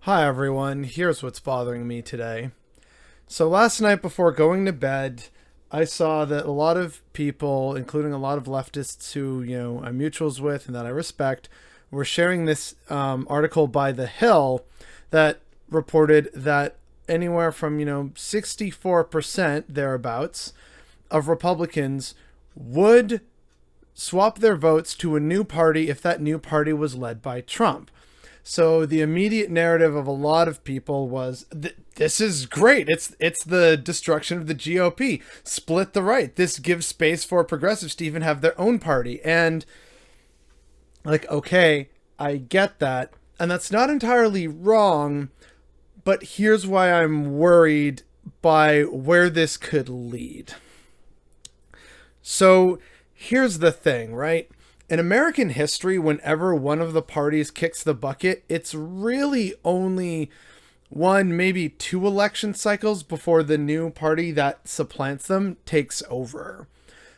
Hi everyone, here's what's bothering me today. So last night before going to bed, I saw that a lot of people, including a lot of leftists who, I'm mutuals with and that I respect, were sharing this article by The Hill that reported that anywhere from, 64% thereabouts of Republicans would swap their votes to a new party if that new party was led by Trump. So the immediate narrative of a lot of people was, this is great. It's the destruction of the GOP. Split the right. This gives space for progressives to even have their own party. And okay, I get that. And that's not entirely wrong. But here's why I'm worried by where this could lead. So here's the thing, right? In American history, whenever one of the parties kicks the bucket, it's really only one, maybe two election cycles before the new party that supplants them takes over.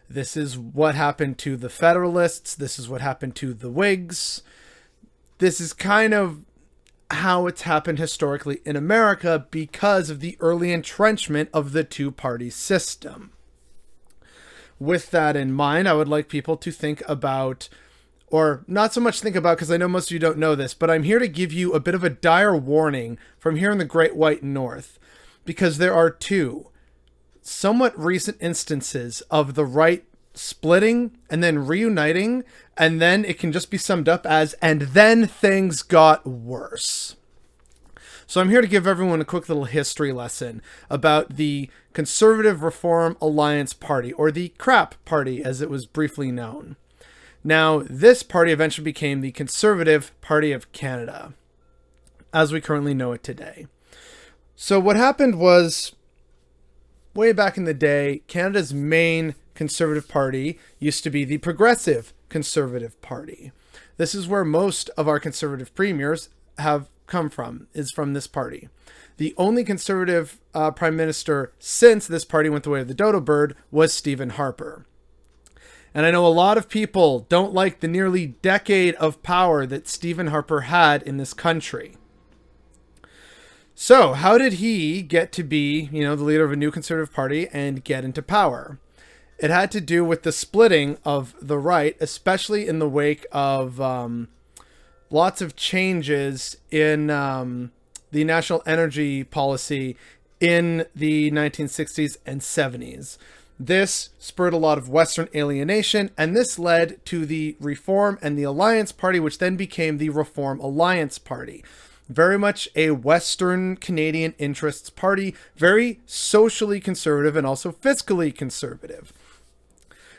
This is what happened to the Federalists. This is what happened to the Whigs. This is kind of how it's happened historically in America because of the early entrenchment of the two-party system. With that in mind, I would like people to think about, or not so much think about, because I know most of you don't know this, but I'm here to give you a bit of a dire warning from here in the Great White North, because there are two somewhat recent instances of the right splitting and then reuniting, and then it can just be summed up as, and then things got worse. So I'm here to give everyone a quick little history lesson about the Conservative Reform Alliance Party, or the CRAP Party as it was briefly known. Now, this party eventually became the Conservative Party of Canada, as we currently know it today. So what happened was, way back in the day, Canada's main Conservative Party used to be the Progressive Conservative Party. This is where most of our Conservative premiers have come from, is from this party. The only Conservative prime minister since this party went the way of the dodo bird was Stephen Harper. And I know a lot of people don't like the nearly decade of power that Stephen Harper had in this country. So how did he get to be, the leader of a new Conservative party and get into power? It had to do with the splitting of the right, especially in the wake of lots of changes in the national energy policy in the 1960s and 70s. This spurred a lot of Western alienation, and this led to the Reform and the Alliance Party, which then became the Reform Alliance Party. Very much a Western Canadian interests party, very socially conservative and also fiscally conservative.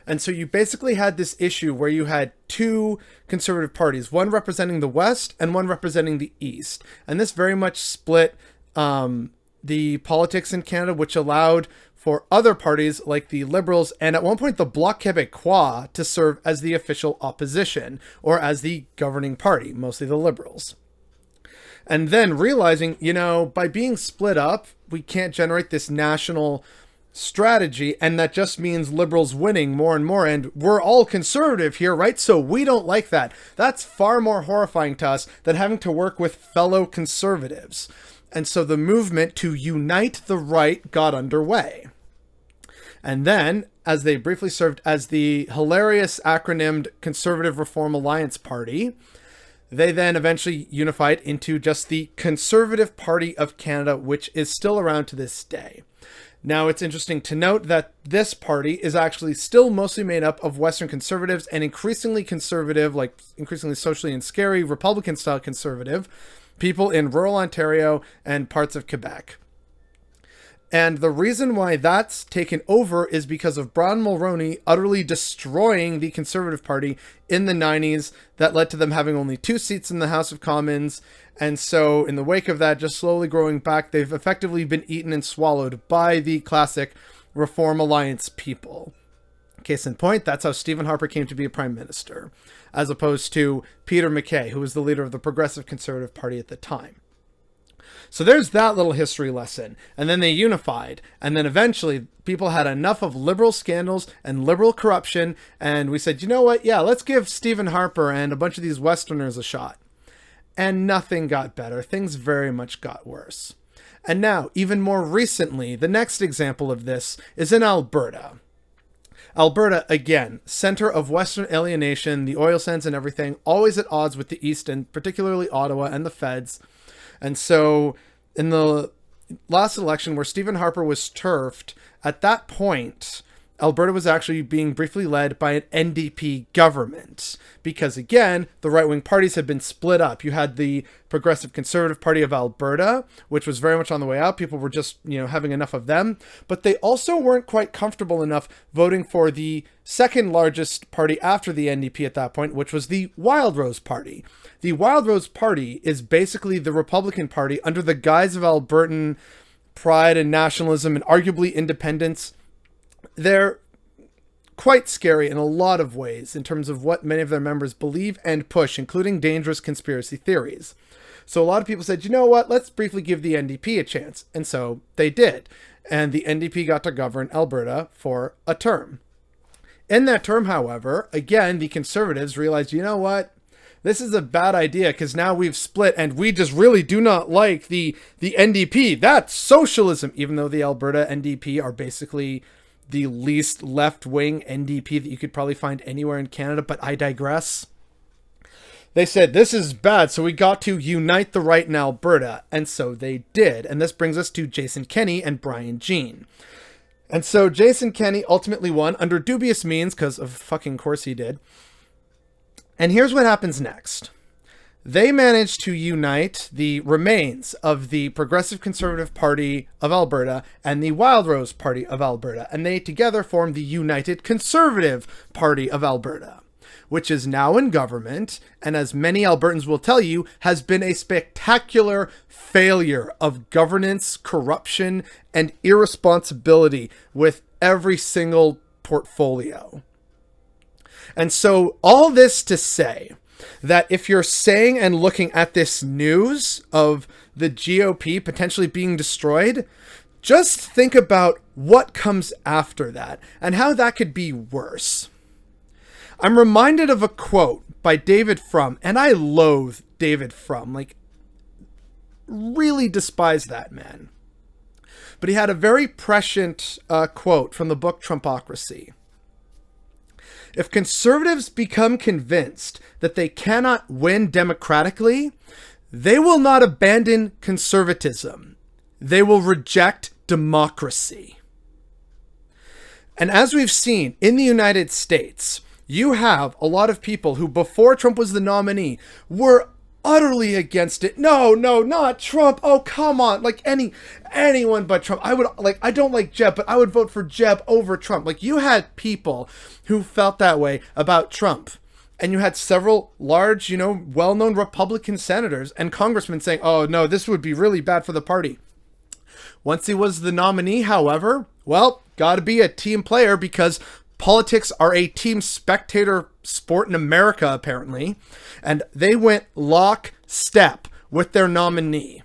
And so you basically had this issue where you had two conservative parties, one representing the West and one representing the East. And this very much split the politics in Canada, which allowed for other parties like the Liberals and at one point the Bloc Québécois to serve as the official opposition, or as the governing party, mostly the Liberals. And then realizing, by being split up, we can't generate this national strategy, and that just means Liberals winning more and more, and we're all conservative here, right? So we don't like that. That's far more horrifying to us than having to work with fellow conservatives. And so the movement to unite the right got underway. And then, as they briefly served as the hilarious acronymed Conservative Reform Alliance Party, they then eventually unified into just the Conservative Party of Canada, which is still around to this day. Now, it's interesting to note that this party is actually still mostly made up of Western conservatives and increasingly conservative, like increasingly socially and scary Republican-style conservative people in rural Ontario and parts of Quebec. And the reason why that's taken over is because of Brian Mulroney utterly destroying the Conservative Party in the 90s. That led to them having only 2 seats in the House of Commons. And so in the wake of that, just slowly growing back, they've effectively been eaten and swallowed by the classic Reform Alliance people. Case in point, that's how Stephen Harper came to be a prime minister, as opposed to Peter MacKay, who was the leader of the Progressive Conservative Party at the time. So there's that little history lesson. And then they unified. And then eventually people had enough of liberal scandals and liberal corruption. And we said, you know what? Yeah, let's give Stephen Harper and a bunch of these Westerners a shot. And nothing got better. Things very much got worse. And now, even more recently, the next example of this is in Alberta. Alberta, again, center of Western alienation, the oil sands and everything, always at odds with the East, and particularly Ottawa and the feds. And so in the last election where Stephen Harper was turfed, at that point, Alberta was actually being briefly led by an NDP government because, again, the right-wing parties had been split up. You had the Progressive Conservative Party of Alberta, which was very much on the way out. People were just, having enough of them. But they also weren't quite comfortable enough voting for the second largest party after the NDP at that point, which was the Wildrose Party. The Wildrose Party is basically the Republican Party under the guise of Albertan pride and nationalism and arguably independence. They're quite scary in a lot of ways in terms of what many of their members believe and push, including dangerous conspiracy theories. So a lot of people said, you know what, let's briefly give the NDP a chance. And so they did. And the NDP got to govern Alberta for a term. In that term, however, again, the Conservatives realized, you know what, this is a bad idea because now we've split and we just really do not like the NDP. That's socialism, even though the Alberta NDP are basically the least left-wing NDP that you could probably find anywhere in Canada, but I digress. They said, this is bad, so we got to unite the right in Alberta, and so they did. And this brings us to Jason Kenney and Brian Jean. And so Jason Kenney ultimately won under dubious means, because of fucking course he did. And here's what happens next. They managed to unite the remains of the Progressive Conservative Party of Alberta and the Wildrose Party of Alberta, and they together formed the United Conservative Party of Alberta, which is now in government, and as many Albertans will tell you, has been a spectacular failure of governance, corruption, and irresponsibility with every single portfolio. And so all this to say that if you're saying and looking at this news of the GOP potentially being destroyed, just think about what comes after that and how that could be worse. I'm reminded of a quote by David Frum, and I loathe David Frum, really despise that man. But he had a very prescient quote from the book Trumpocracy. If conservatives become convinced that they cannot win democratically, they will not abandon conservatism. They will reject democracy. And as we've seen in the United States, you have a lot of people who, before Trump was the nominee, were utterly against it. No, not Trump. Oh, come on. Anyone but Trump. I don't like Jeb, but I would vote for Jeb over Trump. You had people who felt that way about Trump. And you had several large, well-known Republican senators and congressmen saying, oh, no, this would be really bad for the party. Once he was the nominee, however, gotta be a team player because politics are a team spectator sport in America, apparently. And they went lockstep with their nominee,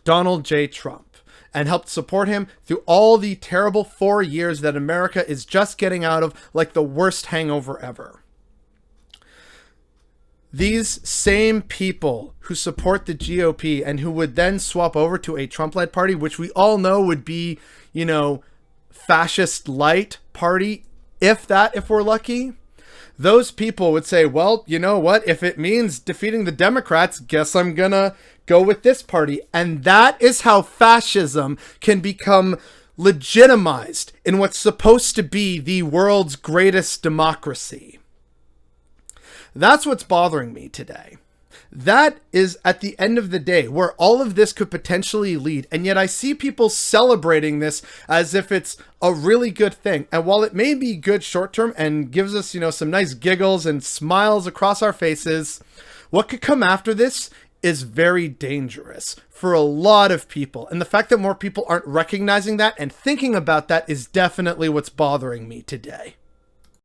Donald J. Trump, and helped support him through all the terrible 4 years that America is just getting out of like the worst hangover ever. These same people who support the GOP and who would then swap over to a Trump-led party, which we all know would be, fascist light party, if we're lucky, those people would say, well, you know what? If it means defeating the Democrats, guess I'm gonna go with this party. And that is how fascism can become legitimized in what's supposed to be the world's greatest democracy. That's what's bothering me today. That is, at the end of the day, where all of this could potentially lead. And yet I see people celebrating this as if it's a really good thing. And while it may be good short term and gives us, some nice giggles and smiles across our faces, what could come after this is very dangerous for a lot of people. And the fact that more people aren't recognizing that and thinking about that is definitely what's bothering me today.